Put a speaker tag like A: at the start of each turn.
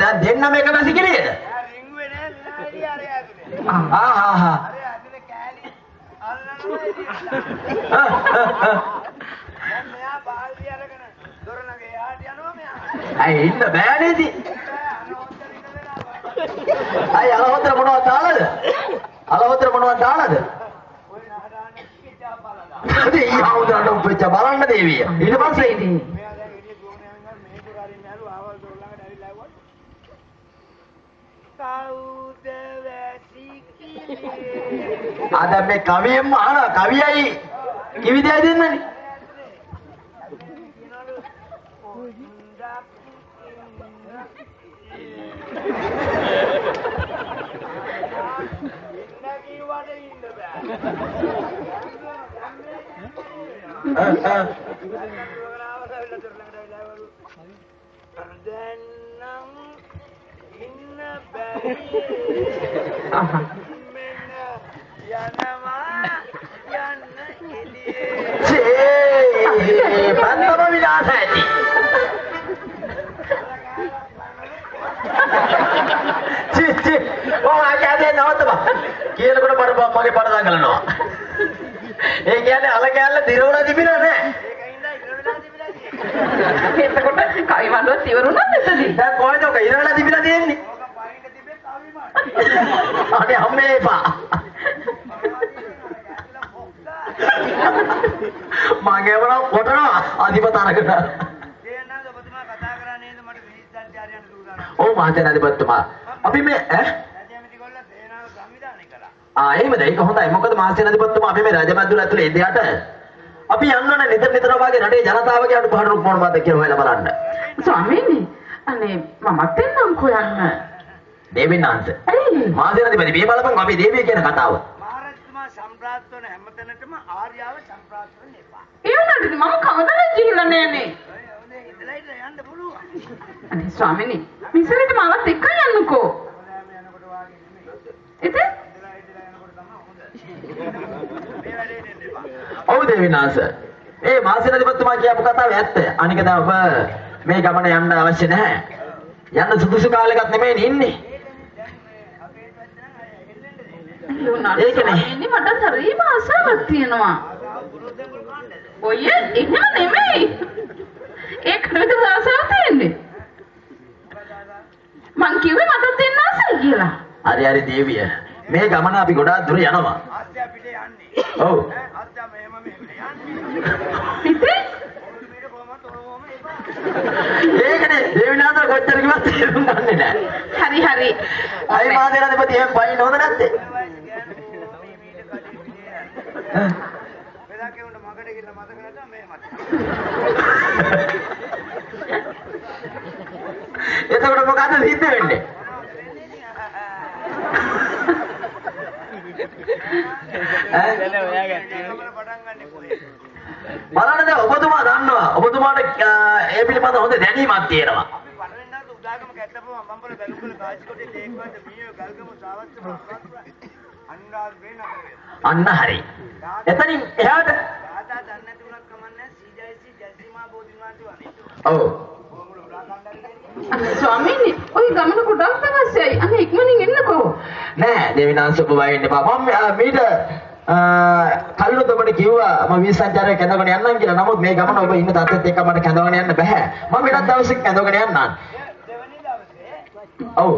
A: දැන් දෙන්නම එක වැසිකිළියද?
B: රින්ගුවේ නෑ විනාඩි අර ඇතුලේ.
A: ආහා.
B: අර ඇතුලේ කෑලි අල්ලනවා ඉතින්. දැන් මෙයා බාල්දිය අරගෙන දොරණගේ යාට යනවා මෙයා.
A: අය ඉන්න බෑ නේද? අය අලවතර මොනවද දාලාද? අලවතර මොනවද දාලාද?
B: ඔය නහදාන්නේ කිච්චා බලලා.
A: ඒ ආවුදරට උපෙච්ච බලන්න දේවිය. ඊට පස්සේ ඉතින්
B: මෙයා දැන් එළිය ගෝණේ යනවා මේ පුරාරින් යලු ආවල් දොර ළඟට ඇවිල්ලා ආවොත් කවුද වැසිකිළියේ?
A: ආ දැන් මේ කවියෙන්ම අහනවා කවියයි කිවිදයි දෙන්නනේ. පන්නම විලාස ඇති. චි ඔය ආජාදේ නවත්තපන්. කියනකොට මට මගේ පණ දඟලනවා. ඒ කියන්නේ අල කැල්ල දිරවලා තිබිලා නෑ.
C: එතකොට කවිවලුවත් ඉවරුණාද එතනදී?
A: දැන් කොහෙද ඔක ඉරවලා තිබිලා තියෙන්නේ? අනේ අම්මේ එපා. මගේ වරක් කොටනවා අධිපත අරගෙන.
B: දේනන්ද ඔබතුමා කතා කරා නේද මට විනිශ්චයචාරයන්ට දුරාරා.
A: ඔව් මහත්තයා අධිපතිතුමා. අපි මේ
B: රජමැති ගොල්ල දේනාව සංවිධානය කළා.
A: එහෙමද? ඒක හොඳයි. මොකද මහත්තයා අධිපතිතුමා අපි මේ රජමැදුර ඇතුලේ ඉඳියට අපි යන්න ඕනේ නිතර වාගේ රටේ ජනතාවගේ අඩුපාඩු මොනවද කියලා හොයලා බලන්න.
C: ස්වාමීනි අනේ මමත් එන්නම්කෝ යන්න.
A: දේවිනාන්ත.
C: ඇයි?
A: මහත්තයා අධිපති මේ බලපන් අපි දේවිය කියන කතාව.
B: මහරජතුමා සම්ප්‍රාප්ත වන හැමතැනටම ආර්යාව සම්ප්‍රාප්ත වෙන්න එපා.
C: ඒ වුණාට මම කවදාවත් ගිහිල්ලා නෑනේ.
B: හොඳේ ඉඳලා යන්න පුළුවන්.
C: අනේ ස්වාමීනි මිසරට මාවත් එක්ක යන්නකෝ.
B: ඔයාම යනකොට වාගේ නෙමෙයි.
C: ඉතින්
B: ඉඳලා යනකොට තමයි හොඳ. මේ වැඩේ දෙන්න එපා.
A: ඔව් දේවිනාන්ත. ඒ මහත්තයා අධිපතිතුමා කියපු කතාව ඇත්ත. අනික දැන් ඔබ මේ ගමන යන්න අවශ්‍ය නැහැ. යන්න සුදුසු කාලයකට නෙමෙයි ඉන්නේ.
C: ඒකනේ මට හරිම ආසාවක් තියෙනවා. ඔය එහෙම නෙමෙයි. ඒකට ආසාවක් තියෙන්නේ. මං කිව්වේ මට දෙන්න ආසයි කියලා.
A: හරි දේවිය. මේ ගමන අපි ගොඩාක් දුර යනවා.
B: ආත්‍ය පිට යන්නේ.
A: ඔව්.
B: ආත්‍ය මෙහෙම යන්නේ.
C: ඉතින්
B: මේක කොහොමද ඔහොම එපා.
A: ඒකනේ දේවිනාන්ත කොච්චර කිව්වත් තේරුම් ගන්නේ නැහැ.
C: හරි.
A: අයි මාදේනාධිපති එහෙම පයින් හොඳ නැත්තේ.
B: වෙලා කෙරුණ මගට ගිහලා මතක නැතා මේ මත.
A: එතකොට මොකද සිද්ධ වෙන්නේ? බලන්න දැන් ඔබතුමා දන්නවා. ඔබතුමාට ඒ පිළිබඳ හොඳ දැනීමක් තියෙනවා.
B: අපි පළවෙනිදාට උදාගම කැට්ටපුව මම්බල බැලුම්කල කාසිකොටේ තේක්වන්ත මීයෝ ගල්ගම සාවත්ත අනුරාධ වේනකර.
A: අන්න හරි. එතනින් එහාට
B: දාදා දන්නේ නැති උනත් කමන්නේ සීජයිසි ජසිමා බෝධිමාන්ති වනේ.
A: ඔව්.
B: කොහොමද උලා කණ්ඩායම
C: අනේ ස්වාමීනි ඔය ගමන ගොඩක් අවශ්‍යයි. අනේ ඉක්මනින් එන්නකෝ.
A: නෑ දේවිනාංශ ඔබ වයින් එපා. මම මීට කල්ලුත් ඔබට කිව්වා මම විශ්සංචාරය කැඳවගෙන යන්නම් කියලා. නමුත් මේ ගමන ඔබ ඉන්න තත්ත්වෙත් එක්ක මට කැඳවගෙන යන්න බෑ. මම ඊට දවසක් කැඳවගෙන යන්නම්.
B: දෙවනි දවසේ
A: ඔව්.